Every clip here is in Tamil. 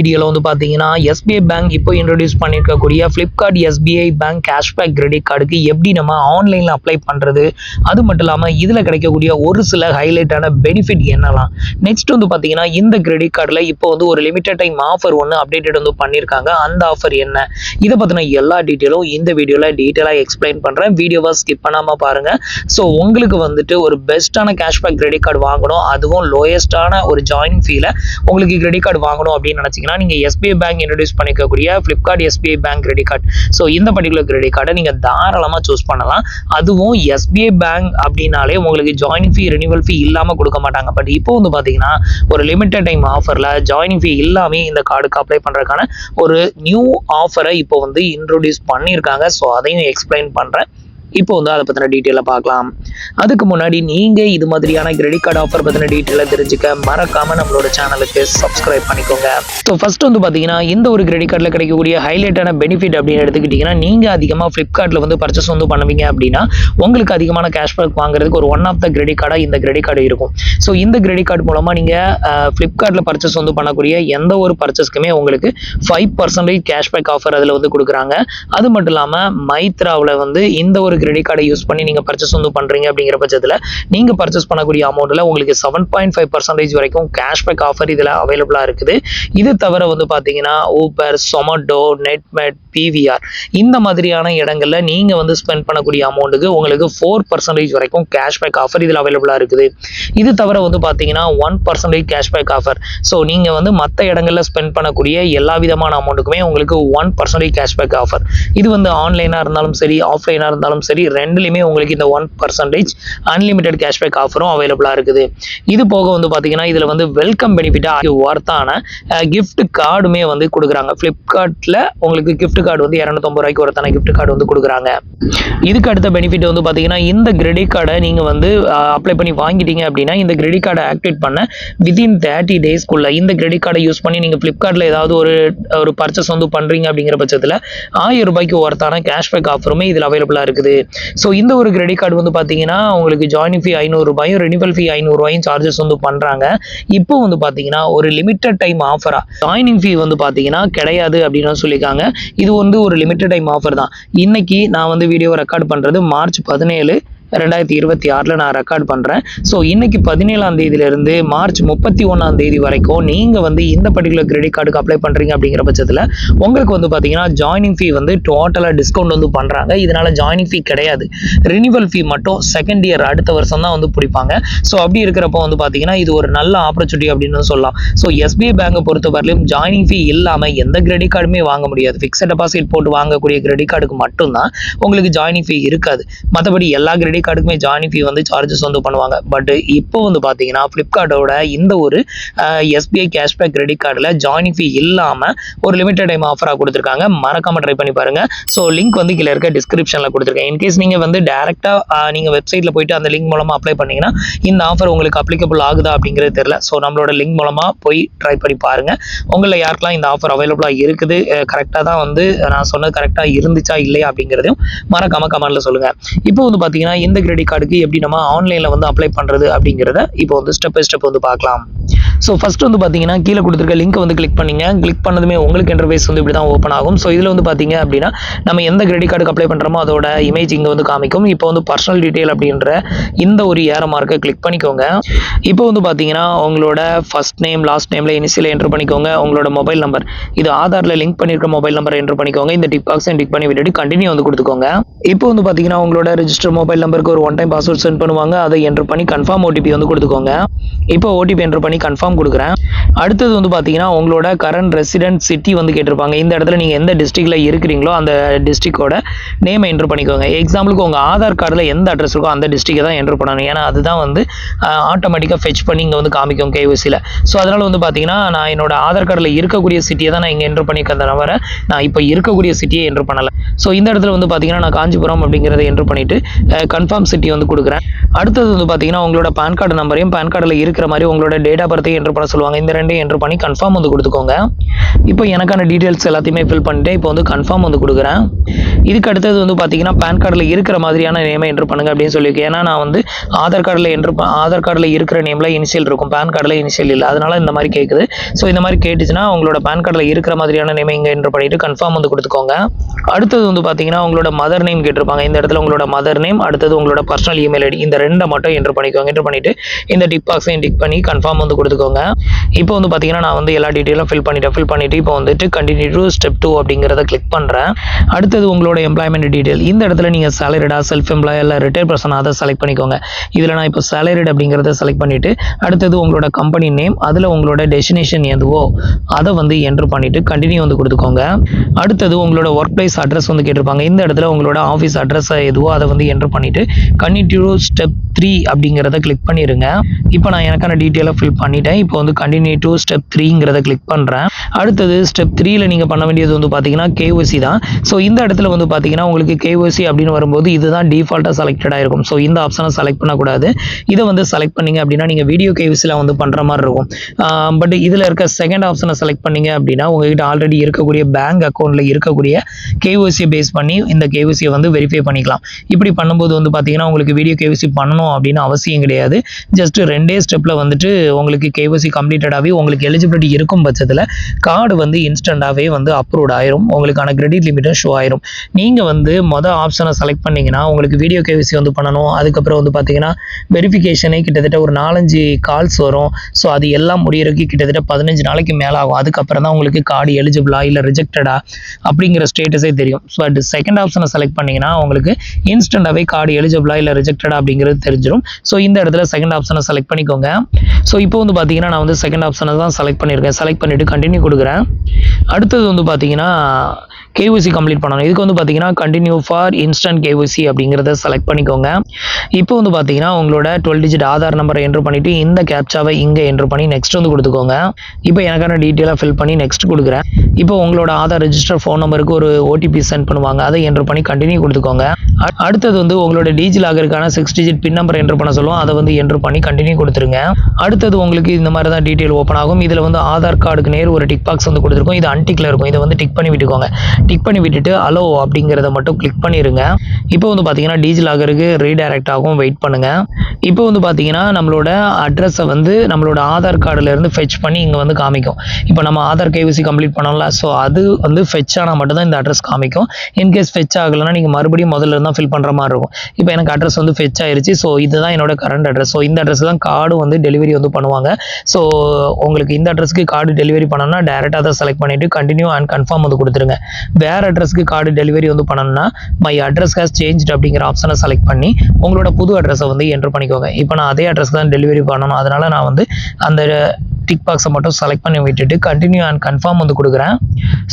வீடியோல வந்து பாத்தீங்கன்னா SBI பேங்க் இப்போ இன்ட்ரோடியூஸ் பண்ணிருக்கக்கூடிய Flipkart SBI bank cashback credit கார்டுக்கு எப்படி நம்ம ஆன்லைன்ல அப்ளை பண்றது, அது மட்டும் இல்லாம இதுல கிடைக்கக்கூடிய ஒரு சில ஹைலைட்டான பெனிஃபிட் என்னலாம், நெக்ஸ்ட் வந்து பாத்தீங்கன்னா இந்த கிரெடிட் கார்டுல இப்போ வந்து ஒரு லிமிடெட் டைம் ஆஃபர் ஒன்று அப்டேட்டட் வந்து பண்ணிருக்காங்க. அந்த ஆஃபர் என்ன, இதை பத்தின எல்லா டீட்டெயிலும் இந்த வீடியோல டீட்டெயிலா எக்ஸ்பிளைன் பண்றேன். வீடியோவை ஸ்கிப் பண்ணாம பாருங்க. ஸோ உங்களுக்கு வந்துட்டு ஒரு பெஸ்ட்டான கேஷ்பேக் கிரெடிட் கார்டு வாங்கணும், அதுவும் லோயஸ்டான ஒரு ஜாயினிங் ஃபீல உங்களுக்கு கிரெடிட் கார்டு வாங்கணும் அப்படின்னு நினைச்சீங்கன்னா நீங்க SBI பேங்க் இன்ட்ரோடியூஸ் பண்ணிக்கக்கூடிய Flipkart SBI bank credit card, so இந்த பர்டிகுலர் கிரெடிட் கார்டை நீங்க தாராளமா சூஸ் பண்ணலாம். அதுவும் SBI பேங்க் அப்படின்னாலே உங்களுக்கு ஜாயினிங் ஃபீ ரினிவல் ஃபீ இல்லாம கொடுக்க மாட்டாங்க. பட் இப்போ வந்து பாத்தீங்கன்னா ஒரு லிமிடெட் டைம் ஆஃபர்ல ஜாயினிங் ஃபீ இல்லாம இந்த கார்டுக்கு அப்ளை பண்றதுக்கான ஒரு நியூ ஆஃபரை இப்போ வந்து இன்ட்ரோடியூஸ் பண்ணியிருக்காங்க. ஸோ அதையும் எக்ஸ்பிளைன் பண்றேன். இப்போ வந்து அதை பத்தின டீட்டெயில பார்க்கலாம். அதுக்கு முன்னாடி நீங்க இது மாதிரியான கிரெடிட் கார்டு ஆஃபர் பத்தின டீட்டெயில தெரிஞ்சுக்க மறக்காம நம்மளோட சேனலுக்கு சப்ஸ்கிரைப் பண்ணிக்கோங்க. ஸோ ஃபர்ஸ்ட் வந்து பாத்தீங்கன்னா இந்த ஒரு கிரெடிட் கார்டுல கிடைக்கக்கூடிய ஹைலைட்டான பெனிஃபிட் அப்படின்னு எடுத்துக்கிட்டீங்கன்னா, நீங்க அதிகமா Flipkartல வந்து பர்ச்சேஸ் வந்து பண்ணுவீங்க அப்படின்னா உங்களுக்கு அதிகமான கேஷ்பேக் வாங்குறதுக்கு ஒரு ஒன் ஆஃப் த கிரெடிட் கார்டா இந்த கிரெடிட் கார்டு இருக்கும். ஸோ இந்த கிரெடிட் கார்டு மூலமா நீங்க Flipkartல பர்ச்சேஸ் வந்து பண்ணக்கூடிய எந்த ஒரு பர்ச்சேஸ்க்குமே உங்களுக்கு 5% கேஷ்பேக் ஆஃபர் அதுல வந்து கொடுக்குறாங்க. அது மட்டும் இல்லாம மைத்ராவில் வந்து இந்த ஒரு கிரெடிட் கார்டை யூஸ் பண்ணி நீங்க பர்ச்சேஸ் வந்து பண்றீங்க அப்படிங்கிற பட்சத்துல நீங்க பர்ச்சேஸ் பண்ணக்கூடிய அமௌண்ட்ல உங்களுக்கு 7.5% வரைக்கும் கேஷ்பேக் ஆஃபர் இதுல அவைலபிளா இருக்குது. இது தவிர வந்து பாத்தீங்கன்னா ஊபர், சொமட்டோ, நெட்மெட், PVR இந்த மாதிரியான இடங்கள்ல நீங்க வந்து ஸ்பெண்ட் பண்ணக்கூடிய அமௌண்ட்டுக்கு உங்களுக்கு 4% வரைக்கும் கேஷ்பேக் ஆஃபர் இதுல அவைலபிளா இருக்குது. இது தவிர வந்து பாத்தீங்கன்னா 1% கேஷ்பேக் ஆஃபர். ஸோ நீங்க வந்து மற்ற இடங்கள்ல ஸ்பெண்ட் பண்ணக்கூடிய எல்லா விதமான அமௌண்ட்டுக்குமே உங்களுக்கு 1% கேஷ்பேக் ஆஃபர். இது வந்து ஆன்லைனா இருந்தாலும் சரி, ஆஃப்லைனா இருந்தாலும் சரி, ரெண்டுலயுமே உங்களுக்கு இந்த 1% அன்லிமிட்டெட் கேஷ்பேக் ஆஃபரும் அவைலபிளா இருக்குது. இது போக வந்து பாத்தீங்கன்னா இதுல வந்து வெல்கம் பெனிஃபிட்டா ஒர்த்தான கிஃப்ட் கார்டுமே வந்து கொடுக்குறாங்க. Flipkartல உங்களுக்கு கிஃப்ட் கார்டு வந்து 250 ரூபாய்க்கு ஒருத்தான கிஃப்ட் கார்டு வந்து கொடுக்குறாங்க. இதுக்கு அடுத்த பெனிஃபிட் வந்து பாத்தீங்கன்னா இந்த கிரெடிட் கார்டை நீங்க வந்து அப்ளை பண்ணி வாங்கிட்டீங்க அப்படின்னா இந்த கிரெடிட் கார்டை ஆக்டிவேட் பண்ண வித்தின் 30 டேஸ்க்குள்ள இந்த கிரெடிட் கார்டை யூஸ் பண்ணி நீங்க Flipkartல ஏதாவது ஒரு பர்ச்சேஸ் வந்து பண்றீங்க அப்படிங்கிற பட்சத்துல 1000 ரூபாய்க்கு ஒர்த்தான கேஷ்பேக் ஆஃபருமே இதுல அவைலபிளா இருக்குது. ஸோ இந்த ஒரு கிரெடிட் கார்டு வந்து பாத்தீங்கன்னா உங்களுக்கு ஜாயினிங் ஃபீ 500 ரூபாயும் ரினிவல் ஃபீ 500 ரூபாயும் சார்ஜஸ் வந்து பண்றாங்க. இப்போ வந்து பாத்தீங்கன்னா ஒரு லிமிட்டட் டைம் ஆஃபரா ஜாயினிங் ஃபீ வந்து பாத்தீங்கன்னா கிடையாது அப்படின்னு சொல்லியிருக்காங்க. இது வந்து ஒரு லிமிட்டட் டைம் ஆஃபர் தான். இன்னைக்கு நான் வந்து வீடியோ ரெக்கார்ட் பண்றது மார்ச் 17, 2026 நான் ரெக்கார்ட் பண்றேன். ஸோ இன்னைக்கு 17ஆம் தேதியிலிருந்து மார்ச் 31ஆம் தேதி வரைக்கும் நீங்க வந்து இந்த பர்டிகுலர் கிரெடிட் கார்டுக்கு அப்ளை பண்றீங்க அப்படிங்கிற பட்சத்துல உங்களுக்கு வந்து பாத்தீங்கன்னா ஜாயினிங் ஃபீ வந்து டோட்டலா டிஸ்கவுண்ட் வந்து பண்றாங்க. இதனால ஜாயினிங் ஃபீ கிடையாது, ரினிவல் ஃபீ மட்டும் செகண்ட் இயர் அடுத்த வருஷம் தான் வந்து பிடிப்பாங்க. ஸோ அப்படி இருக்கிறப்ப வந்து பாத்தீங்கன்னா இது ஒரு நல்ல ஆப்பர்ச்சுனிட்டி அப்படின்னு சொல்லலாம். ஸோ SBI பேங்கை பொறுத்தவரையிலும் ஜாயினிங் ஃபீ இல்லாம எந்த கிரெடிட் கார்டுமே வாங்க முடியாது. ஃபிக்ஸட் டெபாசிட் போட்டு வாங்கக்கூடிய கிரெடிட் கார்டுக்கு மட்டும்தான் உங்களுக்கு ஜாயினிங் ஃபீ இருக்காது. மற்றபடி எல்லா கிரெடிட் கார்டுக்குமே ஜாயினிங் ஃபீ வந்து சார்ஜஸ் வந்து பண்ணுவாங்க. பட் இப்போ வந்து பாத்தீங்கன்னா Flipkartோட இந்த ஒரு SBI கேஷ்பேக் கிரெடிட் கார்டுல ஜாயினிங் ஃபீ இல்லாம ஒரு லிமிடெட் டைம் ஆஃபரா கொடுத்துருக்காங்க. மறக்காம ட்ரை பண்ணி பாருங்க. ஸோ லிங்க் வந்து கீழே இருக்க டிஸ்கிரிப்ஷன்ல கொடுத்துருக்கேன். இன்கேஸ் நீங்க வந்து டைரக்டா நீங்க வெப்சைட்ல போயிட்டு அந்த லிங்க் மூலமா அப்ளை பண்ணீங்கன்னா இந்த ஆஃபர் உங்களுக்கு அப்ளிகபிள் ஆகுதா அப்படிங்கிறது தெரியல. ஸோ நம்மளோட லிங்க் மூலமா போய் ட்ரை பண்ணி பாருங்க. உங்களை யாருக்கெல்லாம் இந்த ஆஃபர் அவைலபிளா இருக்குது, கரெக்டா தான் வந்து நான் சொன்னது கரெக்டா இருந்துச்சா இல்லையா அப்படிங்கிறதையும் மறக்காம கமெண்ட்ல சொல்லுங்க. இப்போ வந்து பாத்தீங்கன்னா இந்த கிரெடிட் கார்டுக்கு எப்படி நம்ம ஆன்லைன்ல வந்து அப்ளை பண்றது அப்படிங்கறத இப்போ வந்து ஸ்டெப் பை ஸ்டெப் வந்து பார்க்கலாம். ஸோ ஃபர்ஸ்ட் வந்து பாத்தீங்கன்னா கீழே கொடுத்துருக்க லிங்க் வந்து கிளிக் பண்ணீங்க. கிளிக் பண்ணதுமே உங்களுக்கு இன்டர்ஃபேஸ் வந்து இப்படி தான் ஓப்பன் ஆகும். ஸோ இதுல வந்து பாத்தீங்க அப்படின்னா நம்ம எந்த கிரெடிட் கார்டுக்கு அப்ளை பண்றோமோ அதோட இமேஜ் இங்க வந்து காமிக்கும். இப்போ வந்து பர்சனல் டீடைல் அப்படின்ற இந்த ஒரு ஏரோ மார்க்கை கிளிக் பண்ணிக்கோங்க. இப்போ வந்து பாத்தீங்கன்னா உங்களோட ஃபர்ஸ்ட் நேம், லாஸ்ட் நேம்ல இனிஷியல் என்டர் பண்ணிக்கோங்க. உங்களோட மொபைல் நம்பர், இது ஆதார்ல லிங்க் பண்ணிருக்க மொபைல் நம்பர் என்டர் பண்ணிக்கோங்க. இந்த டிக் பாக்ஸை டிக் பண்ணி விட்டுட்டு கண்டினியூ வந்து கொடுத்துக்கோங்க. இப்போ வந்து பாத்தீங்கன்னா உங்களோட ரெஜிஸ்டர் மொபைல் நம்பருக்கு ஒரு ஒன் டைம் பாஸ்வேர்ட் சென்ட் பண்ணுவாங்க. அதை என்டர் பண்ணி கன்ஃபார்ம் OTP வந்து கொடுத்துக்கோங்க. இப்போ OTP என்டர் பண்ணி கன்ஃபார்ம் கொடுக்குறேன். அடுத்தது வந்து பாத்தீங்கன்னா உங்களோட கரண்ட் ரெசிடென்ட் சிட்டி வந்து கேட்டிருப்பாங்க. இந்த இடத்துல நீங்க எந்த டிஸ்ட்ரிக்ட்ல இருக்கிறீங்களோ அந்த டிஸ்ட்ரிக்டோட நேம் என்டர் பண்ணிக்கோங்க. எக்ஸாம்பிளுக்கு உங்க ஆதார் கார்டுல எந்த அட்ரஸ் இருக்கோ அந்த டிஸ்ட்ரிக்டை தான் என்டர் பண்ணணும். ஏன்னா அதுதான் வந்து ஆட்டோமேட்டிக்கா ஃபெச் பண்ணி இங்க வந்து காமிக்கும் KYCல. ஸோ அதனால வந்து பாத்தீங்கன்னா நான் என்னோட ஆதார் கார்டுல இருக்கக்கூடிய சிட்டியை தான் நான் இங்க என்டர் பண்ணிக்கிறத தவிர நான் இப்போ இருக்கக்கூடிய சிட்டியை என்டர் பண்ணல. ஸோ இந்த இடத்துல வந்து பாத்தீங்கன்னா நான் காஞ்சிபுரம் அப்படிங்கிறத என்டர் பண்ணிட்டு கன்ஃபார்ம் சிட்டி வந்து கொடுக்குறேன். அடுத்தது வந்து பாத்தீங்கன்னா உங்களோட பான் கார்டு நம்பரையும் பான் கார்டுல இருக்கிற மாதிரி உங்களோட டேட் ஆஃப் பர்த்தை டீட்டெயிலை என்ட்ரு பண்ண சொல்லுவாங்க. இந்த ரெண்டையும் என்ட்ரு பண்ணி கன்ஃபார்ம் வந்து கொடுத்துக்கோங்க. இப்போ எனக்கான டீட்டெயில்ஸ் எல்லாத்தையுமே ஃபில் பண்ணிட்டேன். இப்போ வந்து கன்ஃபார்ம் வந்து கொடுக்குறேன். இதுக்கு அடுத்தது வந்து பார்த்தீங்கன்னா பேன் கார்டில் இருக்கிற மாதிரியான நேமை என்ட்ரு பண்ணுங்க அப்படின்னு சொல்லியிருக்கேன். ஏன்னா நான் வந்து ஆதார் கார்டில் இருக்கிற நேமில் இனிஷியல் இருக்கும், பேன் கார்டில் இனிஷியல் இல்லை, அதனால இந்த மாதிரி கேட்குது. ஸோ இந்த மாதிரி கேட்டுச்சுன்னா உங்களோட பேன் கார்டில் இருக்கிற மாதிரியான நேமை இங்கே என்ட்ரு பண்ணிட்டு கன்ஃபார்ம் வந்து கொடுத்துக்கோங்க. அடுத்தது வந்து பார்த்தீங்கன்னா உங்களோட மதர் நேம் கேட்டிருப்பாங்க. இந்த இடத்துல உங்களோட மதர் நேம், அடுத்தது உங்களோட பர்சனல் இமெயில் ஐடி, இந்த ரெண்டை மட்டும் என்ட்ரு பண்ணிக்கோங்க. என்ட்ரு பண்ணிட்டு இந்த டிக் பாக்ஸையும் டிக் பண்ணி கன்ஃபார்ம் வந்து கொடுத்துக்கோங்க. இப்போ வந்து பார்த்தீங்கன்னா நான் வந்து எல்லா டீட்டெயிலும் ஃபில் பண்ணிட்டு இப்போ வந்துட்டு கண்டினியூ டு ஸ்டெப் 2 அப்படிங்கிறத கிளிக் பண்ணுறேன். அடுத்தது உங்களோட எம்ப்ளாய்மெண்ட் டீட்டெயில். இந்த இடத்துல நீங்கள் சேலரிடா, செல்ஃப் எம்ப்ளாய் இல்லை ரிட்டையர் பர்சன், அதை செலக்ட் பண்ணிக்கோங்க. இதில் நான் இப்போ சேலரிட் அப்படிங்கிறத செலக்ட் பண்ணிவிட்டு அடுத்தது உங்களோட கம்பெனி நேம், அதில் உங்களோட டெஸ்டினேஷன் எதுவோ அதை வந்து என்ட்ரு பண்ணிவிட்டு கண்டினியூ வந்து கொடுத்துக்கோங்க. அடுத்தது உங்களோட ஒர்க் பிளேஸ் அட்ரஸ் வந்து கேட்டிருப்பாங்க. இந்த இடத்துல உங்களோட ஆஃபீஸ் அட்ரஸ் எதுவோ அதை வந்து என்ட்ரு பண்ணிவிட்டு கண்டினியூ டு ஸ்டெப் 3 அப்படிங்கிறத கிளிக் பண்ணிடுங்க. இப்போ நான் எனக்கான டீட்டெயிலை ஃபில் பண்ணிட்டேன். இப்போ வந்து கண்டினியூ டு ஸ்டெப் 3ங்கிறத கிளிக் பண்ணுறேன். அடுத்தது ஸ்டெப் 3ல நீங்கள் பண்ண வேண்டியது வந்து பார்த்தீங்கன்னா KYC தான். ஸோ இந்த இடத்துல வந்து பார்த்தீங்கன்னா உங்களுக்கு KYC அப்படின்னு வரும்போது இதுதான் டிஃபால்ட்டாக செலக்டடாக இருக்கும். ஸோ இந்த ஆப்ஷனை செலக்ட் பண்ணக்கூடாது. இதை வந்து செலக்ட் பண்ணீங்க அப்படின்னா நீங்கள் வீடியோ KYCல வந்து பண்ணுற மாதிரி இருக்கும். பட் இதில் இருக்க செகண்ட் ஆப்ஷனை செலக்ட் பண்ணீங்க அப்படின்னா உங்ககிட்ட ஆல்ரெடி இருக்கக்கூடிய பேங்க் அக்கௌண்ட்டில் இருக்கக்கூடிய KYC பேஸ் பண்ணி இந்த KYCயை வந்து வெரிஃபை பண்ணிக்கலாம். இப்படி பண்ணும்போது வந்து பார்த்தீங்கன்னா உங்களுக்கு வீடியோ KYC பண்ணணும் அப்படின்னு அவசியம் கிடையாது. ஜஸ்ட் 2 ஸ்டெப்பில் வந்துட்டு உங்களுக்கு KYC கம்ப்ளீட்டடாகவே உங்களுக்கு எலிஜிபிலிட்டி இருக்கும் பட்சத்தில் கார்டு வந்து இன்ஸ்டண்ட்டாகவே வந்து அப்ரூவ்ட் ஆயிரும். உங்களுக்கான கிரெடிட் லிமிட்டும் ஷோ ஆயிரும். நீங்கள் வந்து மொதல் ஆப்ஷனை செலக்ட் பண்ணிங்கன்னா உங்களுக்கு வீடியோ KYC வந்து பண்ணணும். அதுக்கப்புறம் வந்து பார்த்தீங்கன்னா வெரிஃபிகேஷனே கிட்டத்தட்ட ஒரு 4-5 கால்ஸ் வரும். ஸோ அது எல்லாம் முடியறதுக்கு கிட்டத்தட்ட 15 நாளைக்கு மேலே ஆகும். அதுக்கப்புறம் தான் உங்களுக்கு கார்டு எலிஜிபிளா இல்லை ரிஜெக்டடா அப்படிங்கிற ஸ்டேட்டஸே தெரியும். ஸோ அது செகண்ட் ஆப்ஷனை செலக்ட் பண்ணிங்கன்னா உங்களுக்கு இன்ஸ்டண்ட்டாகவே கார்டு எலிஜிபிளா இல்லை ரிஜெக்டடா அப்படிங்கிறது தெரிஞ்சிடும். ஸோ இந்த இடத்துல செகண்ட் ஆப்ஷனை செலக்ட் பண்ணிக்கோங்க. ஸோ இப்போ வந்து பார்த்தீங்கன்னா நான் வந்து செகண்ட் ஆப்ஷனை தான் செலக்ட் பண்ணியிருக்கேன். செலக்ட் பண்ணிவிட்டு கண்டினியூ கொடுக்குறேன். அடுத்தது வந்து பார்த்தீங்கன்னா KYC கம்ப்ளீட் பண்ணணும். இதுக்கு வந்து பார்த்தீங்கன்னா கண்டினியூ ஃபார் இன்ஸ்டன்ட் KYC அப்படிங்கிறத செலக்ட் பண்ணிக்கோங்க. இப்போ வந்து பார்த்தீங்கன்னா உங்களோட 12 டிஜிட் ஆதார் நம்பரை என்ட்ரு பண்ணிவிட்டு இந்த கேப்சாவை இங்கே என்ட்ரு பண்ணி நெக்ஸ்ட் வந்து கொடுத்துக்கோங்க. இப்போ எனக்கான டீட்டெயிலாக ஃபில் பண்ணி நெக்ஸ்ட் கொடுக்குறேன். இப்போ உங்களோட ஆதார் ரெஜிஸ்டர் ஃபோன் நம்பருக்கு ஒரு OTP சென்ட் பண்ணுவாங்க. அதை என்ட்ரு பண்ணி கண்டினியூ கொடுத்துக்கோங்க. அடுத்தது வந்து உங்களோட டிஜிலாகருக்கான 6 டிஜிட் பின் நம்பர் என்ட்ரு பண்ண சொல்லுவோம். அதை வந்து என்ட்ரு பண்ணி கண்டினியூ கொடுத்துருங்க. அடுத்தது உங்களுக்கு இந்த மாதிரி தான் டீட்டெயில் ஓப்பன் ஆகும். இதில் வந்து ஆதார் கார்டுக்கு நேர் ஒரு டிக் பாக்ஸ் வந்து கொடுத்துருக்கோம். இது அன்டிக்கில் இருக்கும். இதை வந்து டிக் பண்ணி விட்டுக்கோங்க. டிக் பண்ணி விட்டுட்டு அலோ அப்படிங்கிறத மட்டும் கிளிக் பண்ணிடுங்க. இப்போ வந்து பார்த்தீங்கன்னா டிஜிலாகருக்கு ரீடைரக்ட் ஆகும். வெயிட் பண்ணுங்க. இப்போ வந்து பார்த்தீங்கன்னா நம்மளோட அட்ரஸை வந்து நம்மளோட ஆதார் கார்டுலேருந்து ஃபெச் பண்ணி இங்கே வந்து காமிக்கும். இப்போ நம்ம ஆதார் KYC கம்ப்ளீட் பண்ணோம்ல, ஸோ அது வந்து ஃபெச் ஆனால் மட்டும்தான் இந்த அட்ரஸ் காமிக்கும். இன்கேஸ் ஃபெச் ஆகலைன்னா நீங்கள் மறுபடியும் முதல்ல இருந்தால் ஃபில் பண்ணுற மாதிரி இருக்கும். இப்போ எனக்கு அட்ரஸ் வந்து ஃபெச் ஆயிருச்சு. ஸோ இதுதான் என்னோட கரண்ட் அட்ரஸ். ஸோ இந்த அட்ரஸ் தான் கார்டு வந்து டெலிவரி வந்து பண்ணுவாங்க. ஸோ உங்களுக்கு இந்த அட்ரஸ்க்கு கார்டு டெலிவரி பண்ணணும்னா டேரெக்டாக அதை செலக்ட் பண்ணிவிட்டு கண்டினியூ அண்ட் கன்ஃபார்ம் வந்து கொடுத்துருங்க. வேறு அட்ரஸ்க்கு கார்டு டெலிவரி வந்து பண்ணணும்னா மை அட்ரஸ் ஹேஸ் சேஞ்ச் அப்படிங்கிற ஆப்ஷனை செலக்ட் பண்ணி உங்களோட புது அட்ரஸை வந்து என்ட்ரு பண்ணிக்கோங்க. இப்போ நான் அதே அட்ரஸ் தான் டெலிவரி பண்ணணும். அதனால் நான் வந்து அந்த டிக் பாக்ஸை மட்டும் செலக்ட் பண்ணி விட்டுட்டு கண்டினியூ அண்ட் கன்ஃபார்ம் வந்து கொடுக்குறேன்.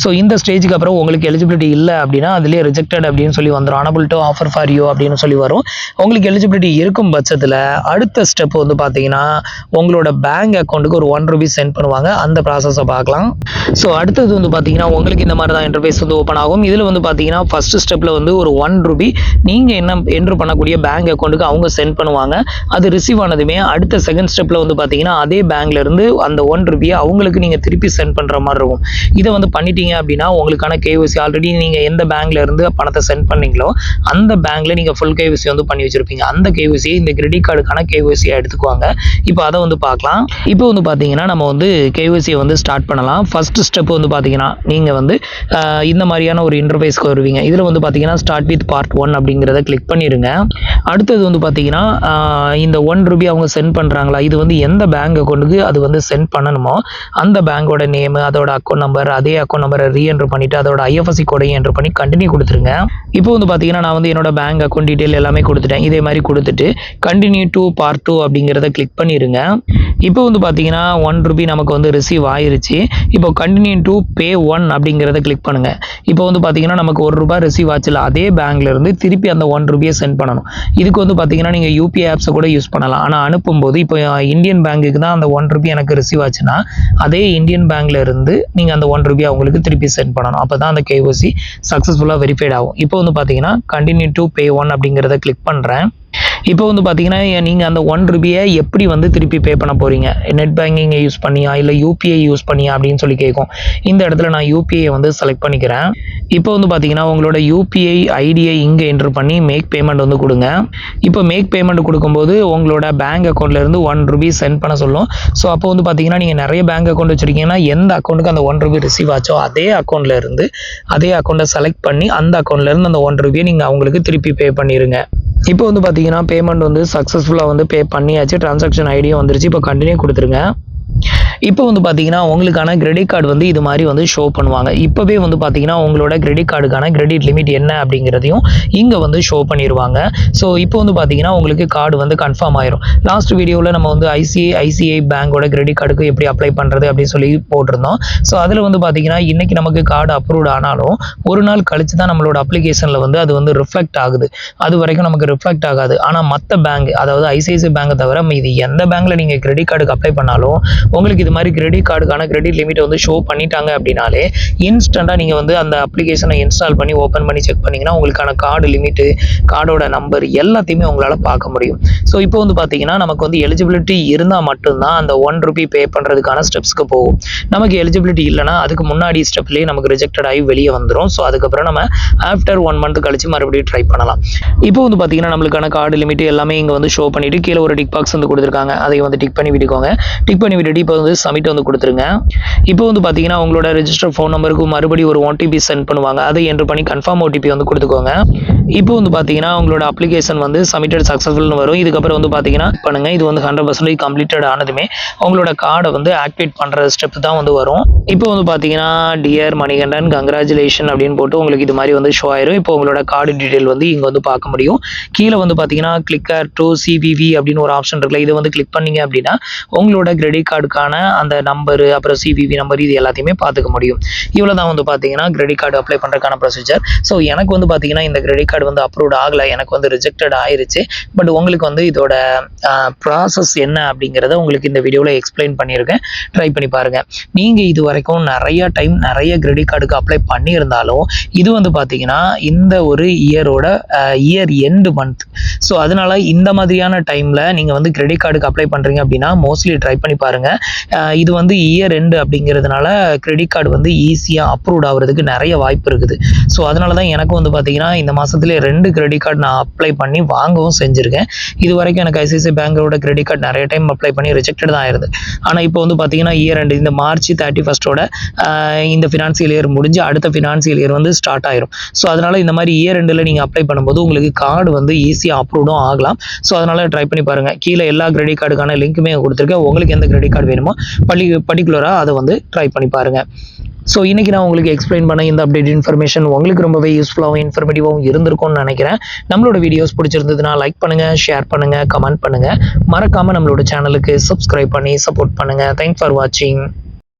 ஸோ இந்த ஸ்டேஜுக்கு அப்புறம் உங்களுக்கு எலிஜிபிலிட்டி இல்லை அப்படின்னா அதுலேயே ரிஜெக்டட் அப்படின்னு சொல்லி வந்துடும். Unable to offer for you அப்படின்னு சொல்லி வரும். உங்களுக்கு எலிஜிபிலிட்டி இருக்கும் பட்சத்தில் அடுத்த ஸ்டெப் வந்து பார்த்தீங்கன்னா உங்களோட பேங்க் அக்கௌண்ட்டுக்கு ஒரு ₹1 சென்ட் பண்ணுவாங்க. அந்த ப்ராசஸை பார்க்கலாம். ஸோ அடுத்தது வந்து பார்த்தீங்கன்னா உங்களுக்கு இந்த மாதிரி தான் இன்டர்ஃபேஸ் வந்து ஓப்பன் ஆகும். இதில் வந்து பார்த்தீங்கன்னா ஃபர்ஸ்ட் ஸ்டெப்பில் வந்து ஒரு ₹1 நீங்கள் என்ன என்ட்ரு பண்ணக்கூடிய பேங்க் அக்கௌண்ட்டுக்கு அவங்க சென்ட் பண்ணுவாங்க. அது ரிசீவ் ஆனதுமே அடுத்த செகண்ட் ஸ்டெப்பில் வந்து பார்த்தீங்கன்னா அதே பேங்க்லேருந்து அந்த ₹1 அவங்களுக்கு நீங்கள் திருப்பி சென்ட் பண்ணுற மாதிரி இருக்கும். இதை வந்து பண்ணிட்டீங்க அப்படின்னா உங்களுக்கான KYC ஆல்ரெடி நீங்கள் எந்த பேங்க்ல இருந்து பணத்தை சென்ட் பண்ணீங்களோ அந்த பேங்க்ல நீங்கள் ஃபுல் KYC வந்து பண்ணி வச்சிருப்பீங்க. அந்த KYC இந்த கிரெடிட் கார்டுக்கான KYC எடுத்துக்குவாங்க. இப்போ அதை வந்து பார்க்கலாம். இப்போ வந்து பார்த்தீங்கன்னா நம்ம வந்து KYC வந்து ஸ்டார்ட் பண்ணலாம். ஃபர்ஸ்ட் ஸ்டெப் வந்து பார்த்தீங்கன்னா நீங்கள் வந்து இந்த மாதிரியான ஒரு இன்டர்ஃபேஸ்க்கு வருவீங்க. இதில் வந்து பார்த்தீங்கன்னா ஸ்டார்ட் வித் பார்ட் 1 அப்படிங்கிறத கிளிக் பண்ணிடுங்க. அடுத்தது வந்து பார்த்தீங்கன்னா இந்த ₹1 அவங்க சென்ட் பண்ணுறாங்களா, இது வந்து எந்த பேங்க் அக்கௌண்ட்டுக்கு அது வந்து சென்ட் பண்ணணுமோ அந்த பேங்கோட நேம், அதோட அக்கௌண்ட் நம்பர், அதே அக்கௌண்ட் நம்பரை ரீஎன்ட்ரு பண்ணிவிட்டு அதோட IFSC கோடையும் என்ட்ரு பண்ணி கண்டினியூ கொடுத்துருங்க. இப்போ வந்து பார்த்தீங்கன்னா நான் வந்து என்னோட பேங்க் அக்கௌண்ட் டீட்டெயில் எல்லாமே கொடுத்துட்டேன். இதே மாதிரி கொடுத்துட்டு கண்டினியூ டு பார்ட் 2 அப்படிங்கிறத கிளிக் பண்ணிடுங்க. இப்போ வந்து பார்த்தீங்கன்னா ₹1 நமக்கு வந்து ரிசீவ் ஆயிருச்சு. இப்போ கண்டினியூ டு பே 1 அப்படிங்கிறத கிளிக் பண்ணுங்கள். இப்போ வந்து பார்த்தீங்கன்னா நமக்கு ₹1 ரிசீவ் ஆச்சுல, அதே பேங்க்லேருந்து திருப்பி அந்த ₹1 சென்ட் பண்ணணும். இதுக்கு வந்து பார்த்தீங்கன்னா நீங்கள் UPI ஆப்ஸை கூட யூஸ் பண்ணலாம். ஆனால் அனுப்பும்போது இப்போ இந்தியன் பேங்க்குக்கு தான் அந்த ₹1 எனக்கு ரிசீவ் ஆச்சுன்னா அதே இந்தியன் பேங்க்ல இருந்து நீங்கள் அந்த ₹1 அவங்களுக்கு திருப்பி சென்ட் பண்ணணும். அப்போ தான் அந்த KYC சக்ஸஸ்ஃபுல்லாக வெரிஃபைட் ஆகும். இப்போ வந்து பார்த்தீங்கன்னா கண்டினியூ டு பே 1 அப்படிங்கிறத கிளிக் பண்ணுறேன். இப்போ வந்து பார்த்தீங்கன்னா நீங்கள் அந்த 1 ரூபியை எப்படி வந்து திருப்பி பே பண்ண போகிறீங்க, நெட் பேங்கிங்கை யூஸ் பண்ணியா இல்லை யூபிஐ யூஸ் பண்ணியா அப்படின்னு சொல்லி கேட்கும். இந்த இடத்துல நான் யூபிஐ வந்து செலக்ட் பண்ணிக்கிறேன். இப்போ வந்து பார்த்தீங்கன்னா உங்களோட யூபிஐ ஐடியை இங்கே என்ட்ரு பண்ணி மேக் பேமெண்ட் வந்து கொடுங்க. இப்போ மேக் பேமெண்ட் கொடுக்கும்போது உங்களோட பேங்க் அக்கௌண்ட்லேருந்து 1 ரூபி சென்ட் பண்ண சொல்லும். ஸோ அப்போ வந்து பார்த்தீங்கன்னா நீங்கள் நிறைய பேங்க் அக்கௌண்ட் வச்சுருக்கீங்கன்னா எந்த அக்கௌண்ட்டுக்கு அந்த 1 ரூபி ரிசீவ் ஆச்சோ அதே அக்கௌண்ட்டை செலக்ட் பண்ணி அந்த அக்கௌண்ட்லேருந்து அந்த 1 ரூபியை நீங்கள் அவங்களுக்கு திருப்பி பே பண்ணிடுங்க. இப்போ வந்து பார்த்தீங்கன்னா பேமெண்ட் வந்து சக்ஸஸ்ஃபுல்லாக வந்து பே பண்ணியாச்சு. டிரான்சாக்ஷன் ஐடியும் வந்துருச்சு. இப்போ கண்டினியூ கொடுத்துருங்க. இப்போ வந்து பார்த்தீங்கன்னா உங்களுக்கான கிரெடிட் கார்டு வந்து இது மாதிரி வந்து ஷோ பண்ணுவாங்க. இப்போவே வந்து பார்த்தீங்கன்னா உங்களோட கிரெடிட் கார்டுக்கான கிரெடிட் லிமிட் என்ன அப்படிங்கிறதையும் இங்கே வந்து ஷோ பண்ணிடுவாங்க. ஸோ இப்போ வந்து பார்த்தீங்கன்னா உங்களுக்கு கார்டு வந்து கன்ஃபார்ம் ஆயிரும். லாஸ்ட் வீடியோவில் நம்ம வந்து ஐசிஐசிஐ பேங்கோட கிரெடிட் கார்டுக்கு எப்படி அப்ளை பண்ணுறது அப்படின்னு சொல்லி போட்டிருந்தோம். ஸோ அதில் வந்து பார்த்தீங்கன்னா இன்றைக்கி நமக்கு கார்டு அப்ரூவ்ட் ஆனாலும் ஒரு நாள் கழிச்சு தான் நம்மளோட அப்ளிகேஷனில் வந்து அது வந்து ரிஃப்ளெக்ட் ஆகுது. அது வரைக்கும் நமக்கு ரிஃப்ளெக்ட் ஆகாது. ஆனால் மற்ற பேங்க், அதாவது ஐசிஐசிஐ பேங்கை தவிர இது எந்த பேங்க்கில் நீங்கள் கிரெடிட் கார்டுக்கு அப்ளை பண்ணாலும் உங்களுக்கு இது மாதிரி கிரெடிட் கார்டுக்கான கிரெடிட் லிமிட்டை வந்து ஷோ பண்ணிட்டாங்க அப்படின்னாலே இன்ஸ்டண்ட்டாக நீங்கள் வந்து அந்த அப்ளிகேஷனை இன்ஸ்டால் பண்ணி ஓப்பன் பண்ணி செக் பண்ணிங்கன்னா உங்களுக்கான கார்டு லிமிட்டு, கார்டோட நம்பர் எல்லாத்தையுமே உங்களால் பார்க்க முடியும். ஸோ இப்போ வந்து பார்த்தீங்கன்னா நமக்கு வந்து எலிஜிபிலிட்டி இருந்தால் மட்டும்தான் அந்த 1 ரூபி பே பண்ணுறதுக்கான ஸ்டெப்ஸ்க்கு போகும். நமக்கு எலிஜிபிலிட்டி இல்லைனா அதுக்கு முன்னாடி ஸ்டெப்லேயே நமக்கு ரிஜெக்டட் ஆகி வெளியே வந்துடும். ஸோ அதுக்கப்புறம் நம்ம ஆஃப்டர் 1 மந்த் கழிச்சு மறுபடியும் ட்ரை பண்ணலாம். இப்போ வந்து பார்த்தீங்கன்னா நம்மளுக்கான கார்டு லிமிட் எல்லாமே இங்கே வந்து ஷோ பண்ணிவிட்டு கீழே ஒரு டிக் பாக்ஸ் வந்து கொடுத்துருக்காங்க. அதை வந்து டிக் பண்ணி விட்டுக்கோங்க. டிக் பண்ணி விட்டுட்டு இப்போ வந்து சப்மிட் வந்து கொடுத்துருங்க. இப்போ வந்து பார்த்தீங்கன்னா உங்களோட ரெஜிஸ்டர் ஃபோன் நம்பருக்கு மறுபடியும் ஒரு ஓடிபி சென்ட் பண்ணுவாங்க. அதை என்ட்ரு பண்ணி கன்ஃபார்ம் ஓடிபி வந்து கொடுத்துக்கோங்க. இப்போ வந்து பார்த்தீங்கன்னா உங்களோட அப்ளிகேஷன் வந்து சப்மிட்டட் சக்ஸஸ்ஃபுல்னு வரும். இதுக்கப்புறம் வந்து பார்த்தீங்கன்னா பண்ணுங்க. இது வந்து 100% கம்ப்ளீட்டட் ஆனதுமே உங்களோட கார்டை வந்து ஆக்டிவேட் பண்ணுற ஸ்டெப் தான் வந்து வரும். இப்போ வந்து பார்த்தீங்கன்னா டியர் மணிகண்டன் கங்க்ராச்சுலேஷன் அப்படின்னு போட்டு உங்களுக்கு இது மாதிரி வந்து ஷோ ஆயிரும். இப்போ உங்களோட கார்டு டீட்டெயில் வந்து இங்கே வந்து பார்க்க முடியும். கீழே வந்து பார்த்தீங்கன்னா கிளிக்கர் டு சிவிவி அப்படின்னு ஒரு ஆப்ஷன் இருக்குல்ல, இதை வந்து கிளிக் பண்ணீங்க அப்படின்னா உங்களோட கிரெடிட் கார்டுக்கான அந்த நம்பரு, அப்புறம் சிவிவி நம்பர், இது எல்லாத்தையுமே பார்த்துக்க முடியும். இவ்வளோ தான் வந்து பார்த்தீங்கன்னா கிரெடிட் கார்டு அப்ளை பண்ணுறதுக்கான ப்ரொசீஜர். ஸோ எனக்கு வந்து பார்த்தீங்கன்னா இந்த கிரெடிட் கார்டு வந்து அப்ரூவ்ட் ஆகலை, எனக்கு வந்து ரிஜெக்டட் ஆயிருச்சு. பட் உங்களுக்கு வந்து இதோட ப்ராசஸ் என்ன அப்படிங்கிறத உங்களுக்கு இந்த வீடியோவில் எக்ஸ்பிளைன் பண்ணியிருக்கேன். ட்ரை பண்ணி பாருங்கள். நீங்கள் இது வரைக்கும் நிறைய கிரெடிட் கார்டுக்கு அப்ளை பண்ணியிருந்தாலும் இது வந்து பார்த்தீங்கன்னா இந்த ஒரு இயர் எண்டு மந்த். ஸோ அதனால இந்த மாதிரியான டைமில் நீங்கள் வந்து கிரெடிட் கார்டுக்கு அப்ளை பண்ணுறீங்க அப்படின்னா மோஸ்ட்லி ட்ரை பண்ணி பாருங்கள். இது வந்து இயர் எண்டு அப்படிங்கிறதுனால கிரெடிட் கார்டு வந்து ஈஸியாக அப்ரூவ்ட் ஆகிறதுக்கு நிறைய வாய்ப்பு இருக்குது. ஸோ அதனால தான் எனக்கு வந்து பார்த்தீங்கன்னா இந்த மாதத்துலேயே 2 கிரெடிட் கார்டு நான் அப்ளை பண்ணி வாங்கவும் செஞ்சுருக்கேன். இது வரைக்கும் எனக்கு ஐசிஐசிஐ பேங்கோட கிரெடிட் கார்டு நிறைய டைம் அப்ளை பண்ணி ரிஜெக்டட் தான் ஆயிருது. ஆனால் இப்போ வந்து பார்த்தீங்கன்னா இயர் எண்டு, இந்த மார்ச் 31 இந்த ஃபினான்சியல் இயர் முடிஞ்சு அடுத்த ஃபினான்சியல் இயர் வந்து ஸ்டார்ட் ஆயிரும். ஸோ அதனால இந்த மாதிரி இயர் எண்டில் நீங்கள் அப்ளை பண்ணும்போது உங்களுக்கு கார்டு வந்து ஈஸியாக அப்ரூவ்டும் ஆகலாம். ஸோ அதனால ட்ரை பண்ணி பாருங்கள். கீழே எல்லா கிரெடிட் கார்டுக்கான லிங்க்குமே கொடுத்துருக்கேன். உங்களுக்கு எந்த கிரெடிட் கார்டு வேணுமோ பர்டிகுலராக அதை வந்து ட்ரை பண்ணி பாருங்கள். ஸோ இன்றைக்கி நான் உங்களுக்கு எக்ஸ்பிளைன் பண்ண இந்த அப்டேட் இன்ஃபர்மேஷன் உங்களுக்கு ரொம்பவே யூஸ்ஃபுல்லாகவும் இன்ஃபர்மேட்டிவாகவும் இருந்திருக்கும்னு நினைக்கிறேன். நம்மளோட வீடியோஸ் பிடிச்சிருந்ததுன்னா லைக் பண்ணுங்கள், ஷேர் பண்ணுங்கள், கமெண்ட் பண்ணுங்கள். மறக்காமல் நம்மளோட சேனலுக்கு சப்ஸ்கிரைப் பண்ணி சப்போர்ட் பண்ணுங்கள். தேங்க்ஸ் ஃபார் வாட்சிங்.